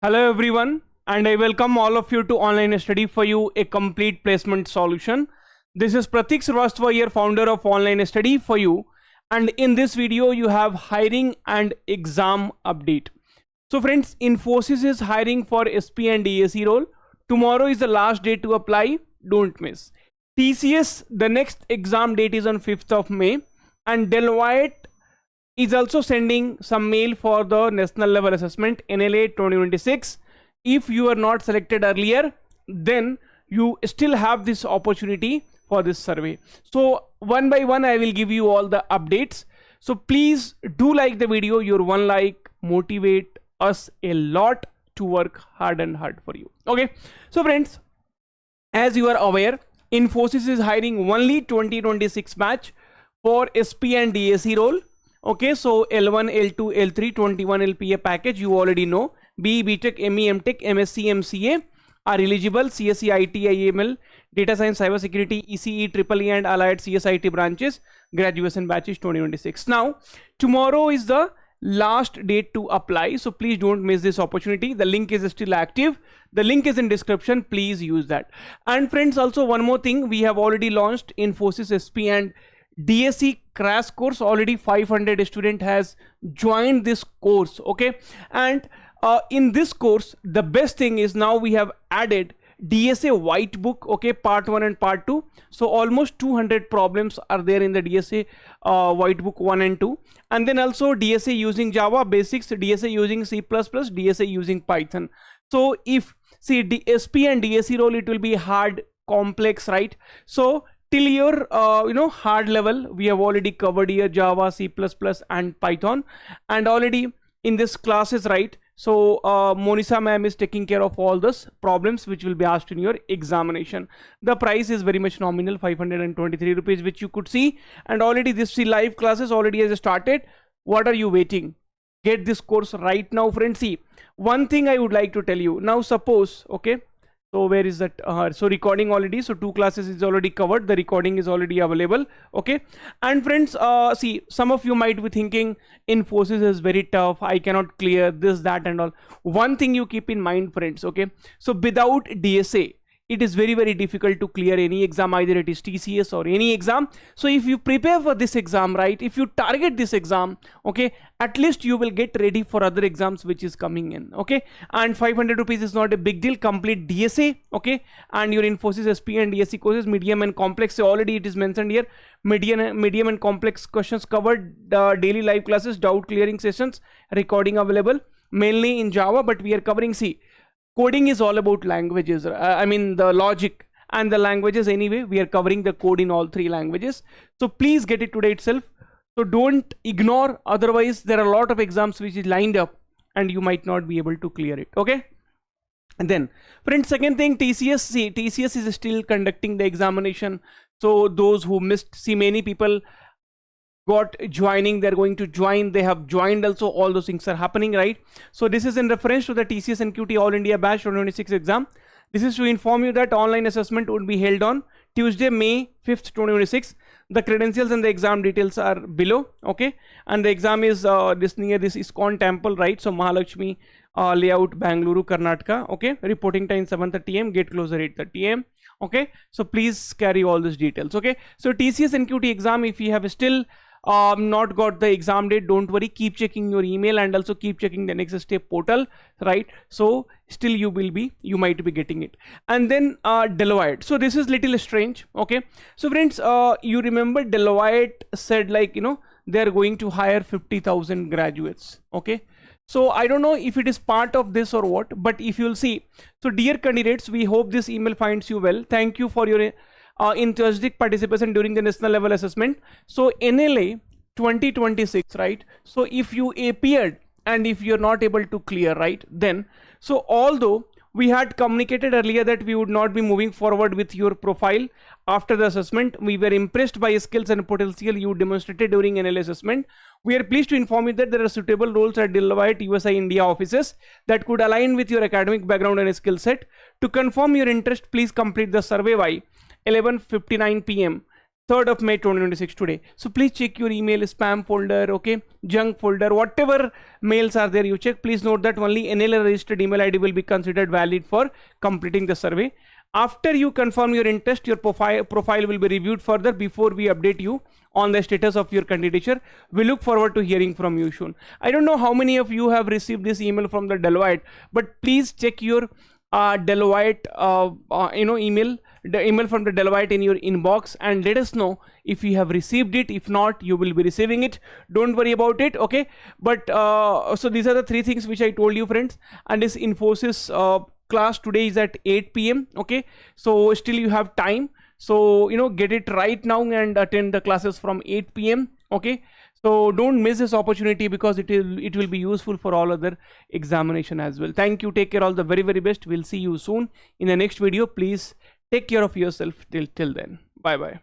Hello everyone, and I welcome all of you to Online Study for You, a complete placement solution. This is Pratik Srivastava here, founder of Online Study for You, and in this video you have hiring and exam update. So friends, Infosys is hiring for SP and DSE role. Tomorrow is the last day to apply, don't miss. TCS, the next exam date is on 5th of May, and Deloitte is also sending some mail for the national level assessment NLA 2026. If you are not selected earlier, then you still have this opportunity for this survey. So one by one I will give you all the updates. So please do like the video. Your one like motivate us a lot to work hard and hard for you. Okay, so friends, as you are aware, Infosys is hiring only 2026 batch for SP and DSE role. Okay, so L1, L2, L3, 21 LPA package, you already know. BE, BTech, ME, MTech, MSc, MCA are eligible. CSE, IT, IML, Data Science, Cyber Security, ECE, EEE and allied CSIT branches, graduation batches 2026. Now, tomorrow is the last date to apply, so please don't miss this opportunity. The link is still active. The link is in description. Please use that. And friends, also one more thing, we have already launched Infosys SP and DSE crash course. Already 500 student has joined this course. Okay, and in this course the best thing is now we have added DSA white book. Okay, part 1 and part 2. So almost 200 problems are there in the DSA white book 1 and 2, and then also DSA using Java basics, DSA using C++, DSA using Python. So if see SP and DSE role, it will be hard, complex, right? So till your hard level we have already covered here Java, C++ and Python, and already in this classes, right? So Monisa ma'am is taking care of all those problems which will be asked in your examination. The price is very much nominal, 523 rupees, which you could see, and already this live classes already has started. What are you waiting? Get this course right now, friends. See, one thing I would like to tell you now. Suppose, okay, so where is that? So recording already. So 2 classes is already covered. The recording is already available. Okay. And friends, see, some of you might be thinking Infosys is very tough. I cannot clear this, that, and all. One thing you keep in mind, friends. Okay. So without DSA, it is very, very difficult to clear any exam, either it is TCS or any exam. So if you prepare for this exam, right, if you target this exam, okay, at least you will get ready for other exams which is coming in. Okay, and 500 rupees is not a big deal. Complete DSA, okay, and your Infosys SP and DSE courses, medium and complex. So already it is mentioned here, medium and complex questions covered, daily live classes, doubt clearing sessions, recording available mainly in Java, but we are covering C. Coding is all about languages. I mean the logic and the languages. Anyway, we are covering the code in all 3 languages. So please get it today itself. So don't ignore. Otherwise, there are a lot of exams which is lined up, and you might not be able to clear it. Okay. And then, friends, second thing, TCS. See, TCS is still conducting the examination. So those who missed, see, many people got joining, they're going to join, they have joined also, all those things are happening, right? So this is in reference to the TCS NQT All India Batch 2026 exam. This is to inform you that online assessment would be held on Tuesday, May 5th, 2026. The credentials and the exam details are below. Okay, and the exam is this near this ISKCON temple, right? So Mahalakshmi layout, Bangalore, Karnataka. Okay, reporting time 7:30 am, gate closer 8:30 am. Okay, so please carry all these details. Okay, so TCS NQT exam, if you have still not got the exam date, don't worry, keep checking your email and also keep checking the next step portal, right? So still you might be getting it. And then Deloitte, so this is little strange. Okay, so friends, you remember Deloitte said, like, they are going to hire 50,000 graduates. Okay, so I don't know if it is part of this or what, but if you'll see, so dear candidates, we hope this email finds you well. Thank you for your enthusiastic participation during the national level assessment. So NLA 2026, right? So if you appeared and if you're not able to clear, right, then, so although we had communicated earlier that we would not be moving forward with your profile after the assessment, we were impressed by skills and potential you demonstrated during NLA assessment. We are pleased to inform you that there are suitable roles at Deloitte USA India offices that could align with your academic background and skill set. To confirm your interest, please complete the survey by 11:59 p.m. 3rd of May 2026 today. So please check your email, spam folder, okay, junk folder, whatever mails are there, you check. Please note that only NLA registered email ID will be considered valid for completing the survey. After you confirm your interest, your profile will be reviewed further before we update you on the status of your candidature. We look forward to hearing from you soon. I don't know how many of you have received this email from the Deloitte, but please check your Deloitte email, the email from the Deloitte in your inbox, and let us know if you have received it. If not, you will be receiving it. Don't worry about it, okay? But so these are the 3 things which I told you, friends. And this Infosys class today is at 8 p.m. okay, so still you have time. So get it right now and attend the classes from 8 p.m. okay. So don't miss this opportunity, because it will be useful for all other examination as well. Thank you. Take care. All the very, very best. We'll see you soon in the next video. Please take care of yourself till then. Bye bye.